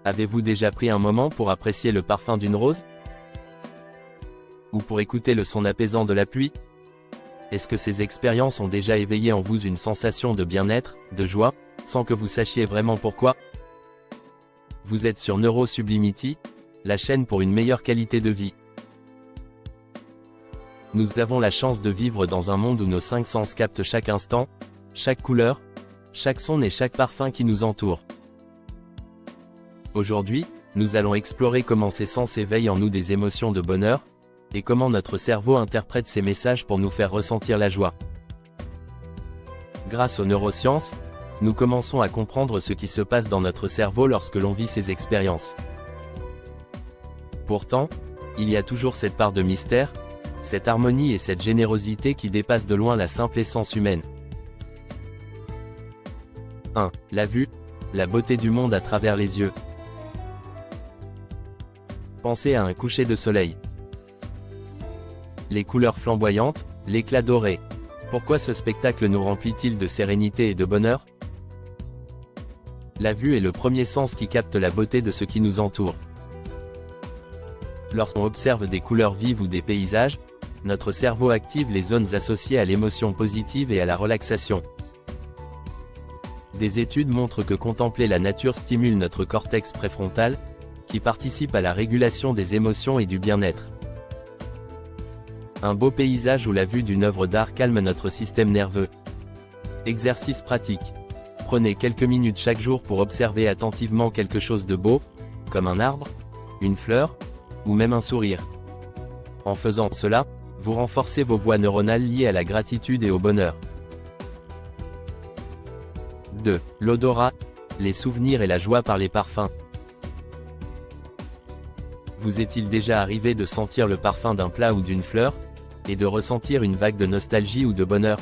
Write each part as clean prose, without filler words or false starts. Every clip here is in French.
Avez-vous déjà pris un moment pour apprécier le parfum d'une rose? Ou pour écouter le son apaisant de la pluie? Est-ce que ces expériences ont déjà éveillé en vous une sensation de bien-être, de joie, sans que vous sachiez vraiment pourquoi? Vous êtes sur NeuroSublimity, la chaîne pour une meilleure qualité de vie. Nous avons la chance de vivre dans un monde où nos 5 sens captent chaque instant, chaque couleur, chaque son et chaque parfum qui nous entoure. Aujourd'hui, nous allons explorer comment ces sens éveillent en nous des émotions de bonheur, et comment notre cerveau interprète ces messages pour nous faire ressentir la joie. Grâce aux neurosciences, nous commençons à comprendre ce qui se passe dans notre cerveau lorsque l'on vit ces expériences. Pourtant, il y a toujours cette part de mystère, cette harmonie et cette générosité qui dépassent de loin la simple essence humaine. 1. La vue, la beauté du monde à travers les yeux. Pensez à un coucher de soleil. Les couleurs flamboyantes, l'éclat doré. Pourquoi ce spectacle nous remplit-il de sérénité et de bonheur? La vue est le premier sens qui capte la beauté de ce qui nous entoure. Lorsqu'on observe des couleurs vives ou des paysages, notre cerveau active les zones associées à l'émotion positive et à la relaxation. Des études montrent que contempler la nature stimule notre cortex préfrontal, qui participe à la régulation des émotions et du bien-être. Un beau paysage ou la vue d'une œuvre d'art calme notre système nerveux. Exercice pratique. Prenez quelques minutes chaque jour pour observer attentivement quelque chose de beau, comme un arbre, une fleur, ou même un sourire. En faisant cela, vous renforcez vos voies neuronales liées à la gratitude et au bonheur. 2. L'odorat, les souvenirs et la joie par les parfums. Vous est-il déjà arrivé de sentir le parfum d'un plat ou d'une fleur, et de ressentir une vague de nostalgie ou de bonheur?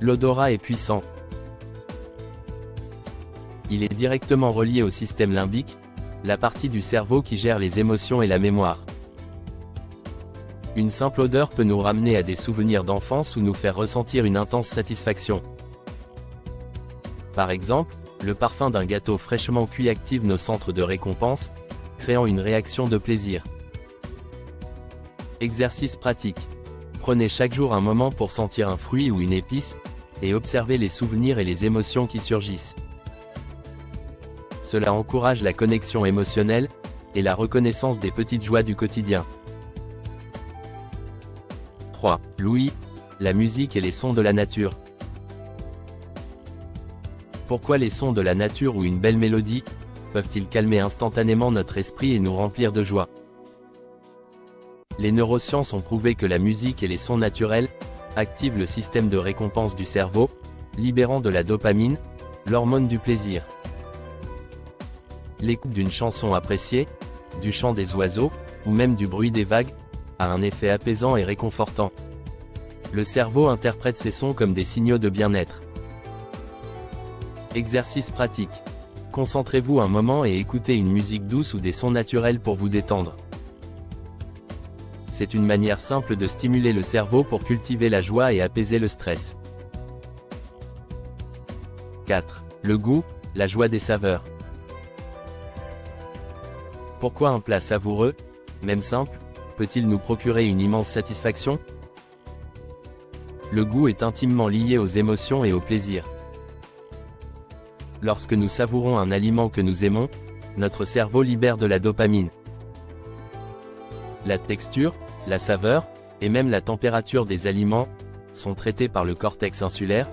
L'odorat est puissant. Il est directement relié au système limbique, la partie du cerveau qui gère les émotions et la mémoire. Une simple odeur peut nous ramener à des souvenirs d'enfance ou nous faire ressentir une intense satisfaction. Par exemple, le parfum d'un gâteau fraîchement cuit active nos centres de récompense, créant une réaction de plaisir. Exercice pratique. Prenez chaque jour un moment pour sentir un fruit ou une épice, et observez les souvenirs et les émotions qui surgissent. Cela encourage la connexion émotionnelle, et la reconnaissance des petites joies du quotidien. 3. L'ouïe, la musique et les sons de la nature. Pourquoi les sons de la nature ou une belle mélodie peuvent-ils calmer instantanément notre esprit et nous remplir de joie? Les neurosciences ont prouvé que la musique et les sons naturels activent le système de récompense du cerveau, libérant de la dopamine, l'hormone du plaisir. L'écoute d'une chanson appréciée, du chant des oiseaux, ou même du bruit des vagues, a un effet apaisant et réconfortant. Le cerveau interprète ces sons comme des signaux de bien-être. Exercice pratique. Concentrez-vous un moment et écoutez une musique douce ou des sons naturels pour vous détendre. C'est une manière simple de stimuler le cerveau pour cultiver la joie et apaiser le stress. 4. Le goût, la joie des saveurs. Pourquoi un plat savoureux, même simple, peut-il nous procurer une immense satisfaction? Le goût est intimement lié aux émotions et au plaisir. Lorsque nous savourons un aliment que nous aimons, notre cerveau libère de la dopamine. La texture, la saveur, et même la température des aliments, sont traités par le cortex insulaire,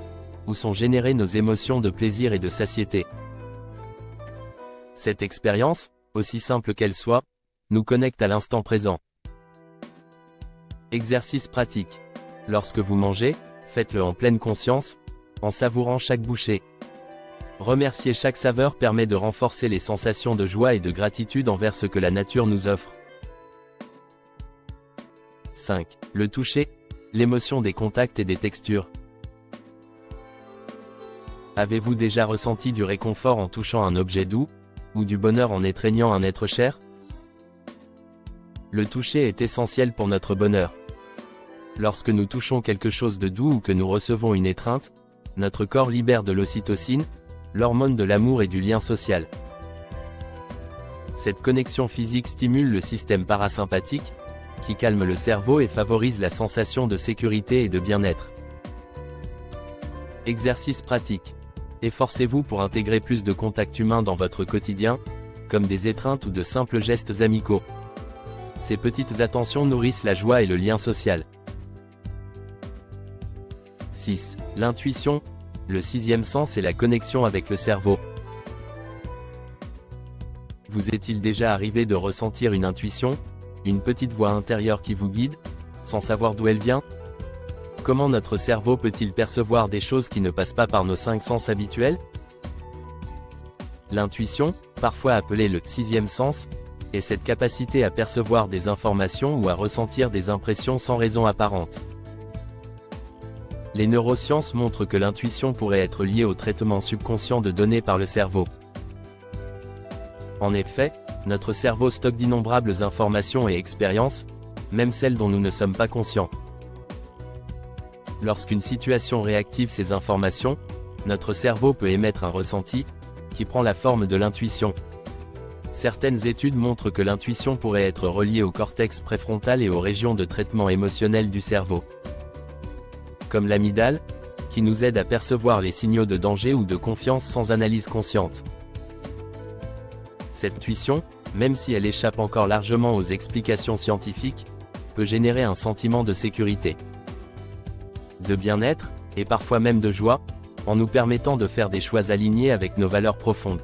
où sont générées nos émotions de plaisir et de satiété. Cette expérience, aussi simple qu'elle soit, nous connecte à l'instant présent. Exercice pratique. Lorsque vous mangez, faites-le en pleine conscience, en savourant chaque bouchée. Remercier chaque saveur permet de renforcer les sensations de joie et de gratitude envers ce que la nature nous offre. 5. Le toucher, l'émotion des contacts et des textures. Avez-vous déjà ressenti du réconfort en touchant un objet doux, ou du bonheur en étreignant un être cher? Le toucher est essentiel pour notre bonheur. Lorsque nous touchons quelque chose de doux ou que nous recevons une étreinte, notre corps libère de l'ocytocine, l'hormone de l'amour et du lien social. Cette connexion physique stimule le système parasympathique, qui calme le cerveau et favorise la sensation de sécurité et de bien-être. Exercice pratique. Efforcez-vous pour intégrer plus de contacts humains dans votre quotidien, comme des étreintes ou de simples gestes amicaux. Ces petites attentions nourrissent la joie et le lien social. 6. L'intuition. Le sixième sens est la connexion avec le cerveau. Vous est-il déjà arrivé de ressentir une intuition, une petite voix intérieure qui vous guide, sans savoir d'où elle vient? Comment notre cerveau peut-il percevoir des choses qui ne passent pas par nos 5 sens habituels? L'intuition, parfois appelée le sixième sens, est cette capacité à percevoir des informations ou à ressentir des impressions sans raison apparente. Les neurosciences montrent que l'intuition pourrait être liée au traitement subconscient de données par le cerveau. En effet, notre cerveau stocke d'innombrables informations et expériences, même celles dont nous ne sommes pas conscients. Lorsqu'une situation réactive ces informations, notre cerveau peut émettre un ressenti, qui prend la forme de l'intuition. Certaines études montrent que l'intuition pourrait être reliée au cortex préfrontal et aux régions de traitement émotionnel du cerveau, comme l'amygdale, qui nous aide à percevoir les signaux de danger ou de confiance sans analyse consciente. Cette intuition, même si elle échappe encore largement aux explications scientifiques, peut générer un sentiment de sécurité, de bien-être, et parfois même de joie, en nous permettant de faire des choix alignés avec nos valeurs profondes.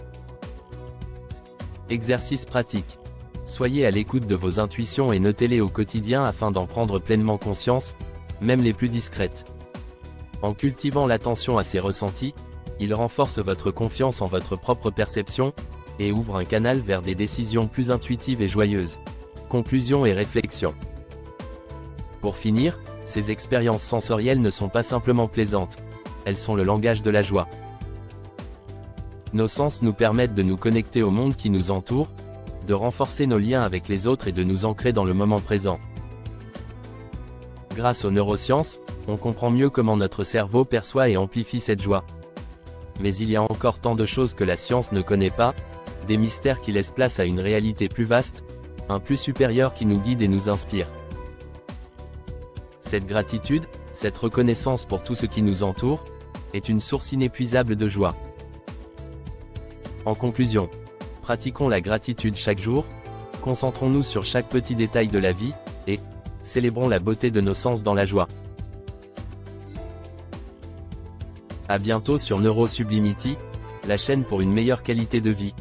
Exercice pratique. Soyez à l'écoute de vos intuitions et notez-les au quotidien afin d'en prendre pleinement conscience, même les plus discrètes. En cultivant l'attention à ces ressentis, ils renforcent votre confiance en votre propre perception, et ouvrent un canal vers des décisions plus intuitives et joyeuses. Conclusion et réflexion. Pour finir, ces expériences sensorielles ne sont pas simplement plaisantes, elles sont le langage de la joie. Nos sens nous permettent de nous connecter au monde qui nous entoure, de renforcer nos liens avec les autres et de nous ancrer dans le moment présent. Grâce aux neurosciences, on comprend mieux comment notre cerveau perçoit et amplifie cette joie. Mais il y a encore tant de choses que la science ne connaît pas, des mystères qui laissent place à une réalité plus vaste, un plus supérieur qui nous guide et nous inspire. Cette gratitude, cette reconnaissance pour tout ce qui nous entoure, est une source inépuisable de joie. En conclusion, pratiquons la gratitude chaque jour, concentrons-nous sur chaque petit détail de la vie, et célébrons la beauté de nos sens dans la joie. À bientôt sur NeuroSublimity, la chaîne pour une meilleure qualité de vie.